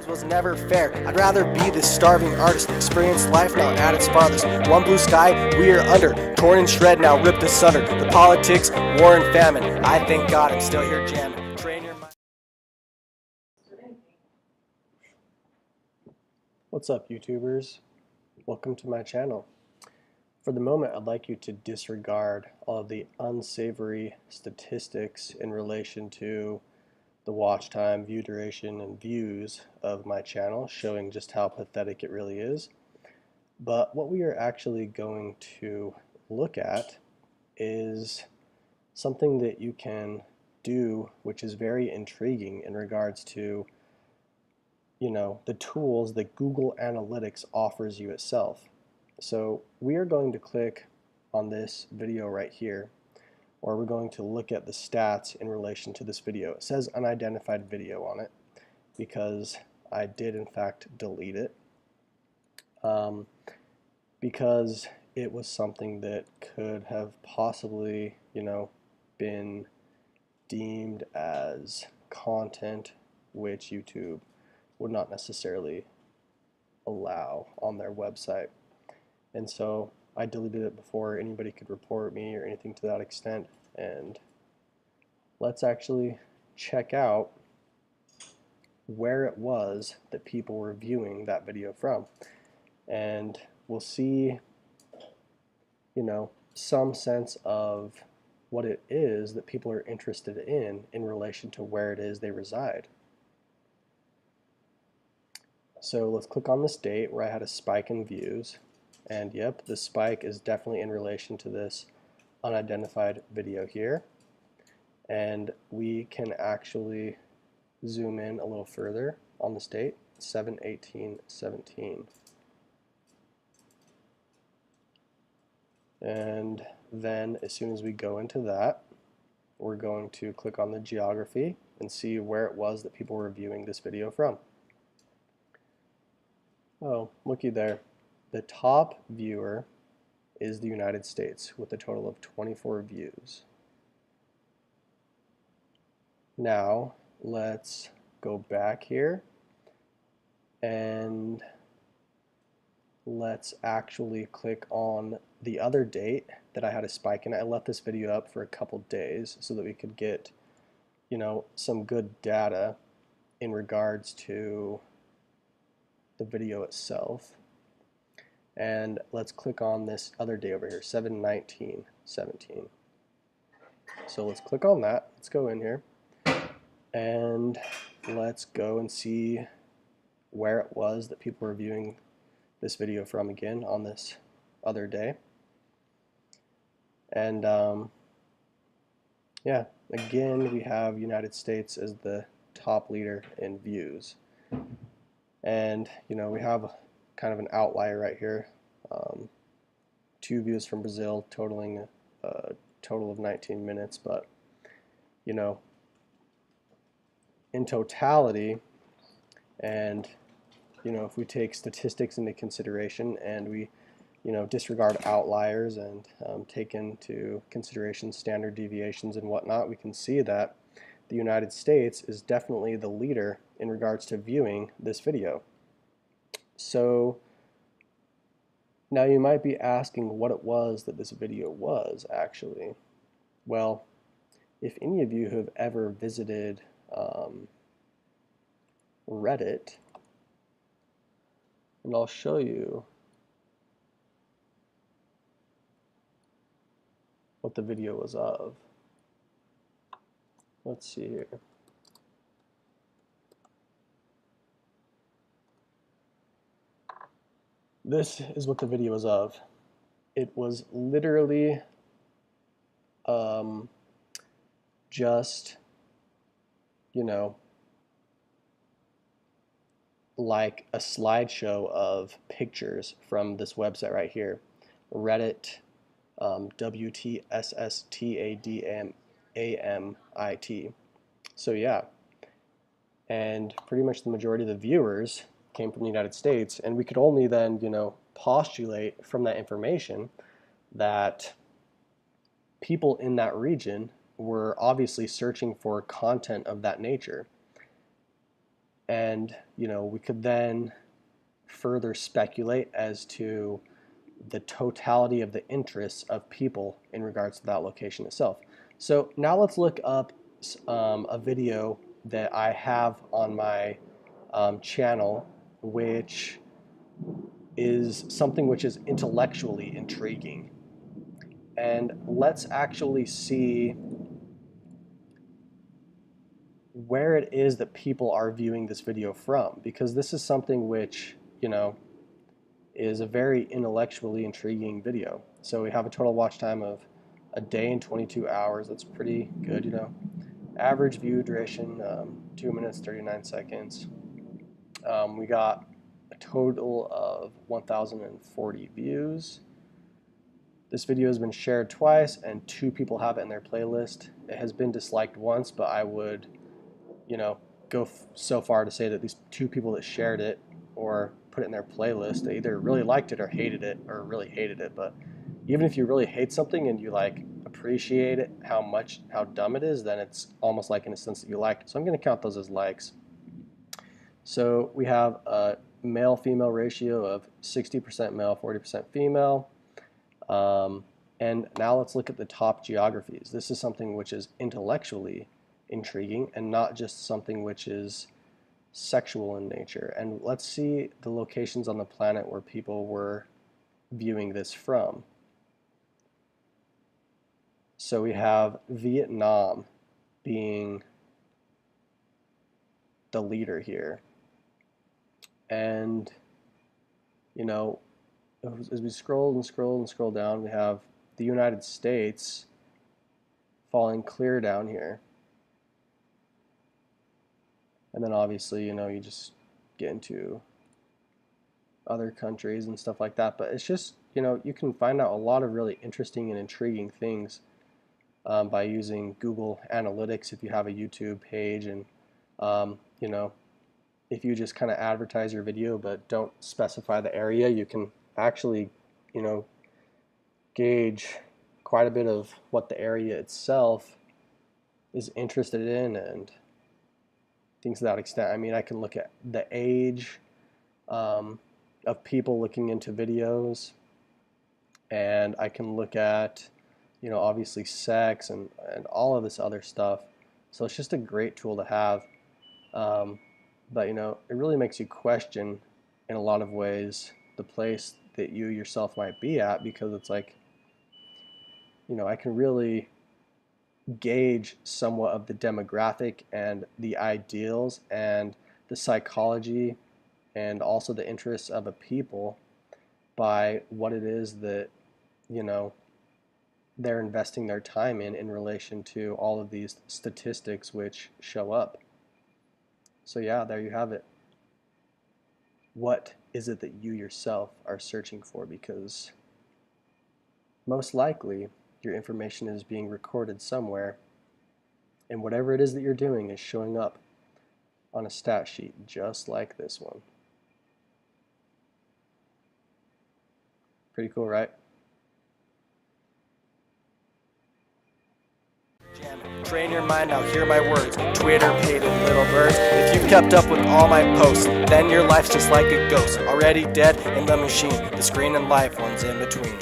Things was never fair. I'd rather be this starving artist, experience life now at its farthest. One blue sky, we are under, torn and shred now, ripped asunder. The politics, war and famine. I thank God I'm still here jamming. Train your mind. What's up, YouTubers? Welcome to my channel. For the moment, I'd like you to disregard all of the unsavory statistics in relation to the watch time, view duration, and views of my channel, showing just how pathetic it really is. But what we are actually going to look at is something that you can do which is very intriguing in regards to the tools that Google Analytics offers you itself. So we are going to click on this video right here, or we're going to look at the stats in relation to this video. It says unidentified video on it because I did in fact delete it because it was something that could have possibly been deemed as content which YouTube would not necessarily allow on their website. And so I deleted it before anybody could report me or anything to that extent. And let's actually check out where it was that people were viewing that video from. And we'll see, some sense of what it is that people are interested in relation to where it is they reside. So let's click on this date where I had a spike in views, and yep, the spike is definitely in relation to this unidentified video here. And we can actually zoom in a little further on this date, 7/18/17. And then as soon as we go into that, we're going to click on the geography and see where it was that people were viewing this video from. Oh, looky there. The top viewer is the United States with a total of 24 views. Now let's go back here and let's actually click on the other date that I had a spike in. I left this video up for a couple days so that we could get some good data in regards to the video itself. And let's click on this other day over here, 7/19/17. So let's click on that. Let's go in here and let's go and see where it was that people were viewing this video from again on this other day. And yeah, again we have United States as the top leader in views. And we have kind of an outlier right here. 2 views from Brazil totaling a total of 19 minutes, but in totality, and if we take statistics into consideration and we disregard outliers and take into consideration standard deviations and whatnot, we can see that the United States is definitely the leader in regards to viewing this video. So now you might be asking what it was that this video was actually. Well, if any of you have ever visited Reddit, and I'll show you what the video was of. Let's see here. This is what the video was of. It was literally just like a slideshow of pictures from this website right here, Reddit, WTSSTADAMIT. So yeah, and pretty much the majority of the viewers came from the United States, and we could only then postulate from that information that people in that region were obviously searching for content of that nature. And, we could then further speculate as to the totality of the interests of people in regards to that location itself. So now let's look up a video that I have on my channel, which is something which is intellectually intriguing. And let's actually see where it is that people are viewing this video from, because this is something which, is a very intellectually intriguing video. So we have a total watch time of a day and 22 hours. That's pretty good, Average view duration, 2 minutes, 39 seconds. We got a total of 1,040 views. This video has been shared twice and 2 people have it in their playlist. It has been disliked once, but I would, go so far to say that these 2 people that shared it or put it in their playlist, they either really liked it or hated it, or really hated it. But even if you really hate something and you appreciate it, how dumb it is, then it's almost like in a sense that you liked it. So I'm going to count those as likes. So we have a male-female ratio of 60% male, 40% female. And now let's look at the top geographies. This is something which is intellectually intriguing and not just something which is sexual in nature. And let's see the locations on the planet where people were viewing this from. So we have Vietnam being the leader here. And, as we scroll and scroll and scroll down, we have the United States falling clear down here. And then obviously, you just get into other countries and stuff like that. But it's just, you can find out a lot of really interesting and intriguing things by using Google Analytics if you have a YouTube page. And, if you just kind of advertise your video but don't specify the area, you can actually, gauge quite a bit of what the area itself is interested in and things to that extent. I mean, I can look at the age of people looking into videos, and I can look at, obviously sex and all of this other stuff. So it's just a great tool to have. But, it really makes you question in a lot of ways the place that you yourself might be at, because it's like, I can really gauge somewhat of the demographic and the ideals and the psychology and also the interests of a people by what it is that, they're investing their time in relation to all of these statistics which show up. So yeah, there you have it. What is it that you yourself are searching for? Because most likely your information is being recorded somewhere, and whatever it is that you're doing is showing up on a stat sheet just like this one. Pretty cool, right? Train your mind, now hear my words. Twitter, paid in little birds. If you've kept up with all my posts, then your life's just like a ghost, already dead in the machine. The screen and life, one's in between.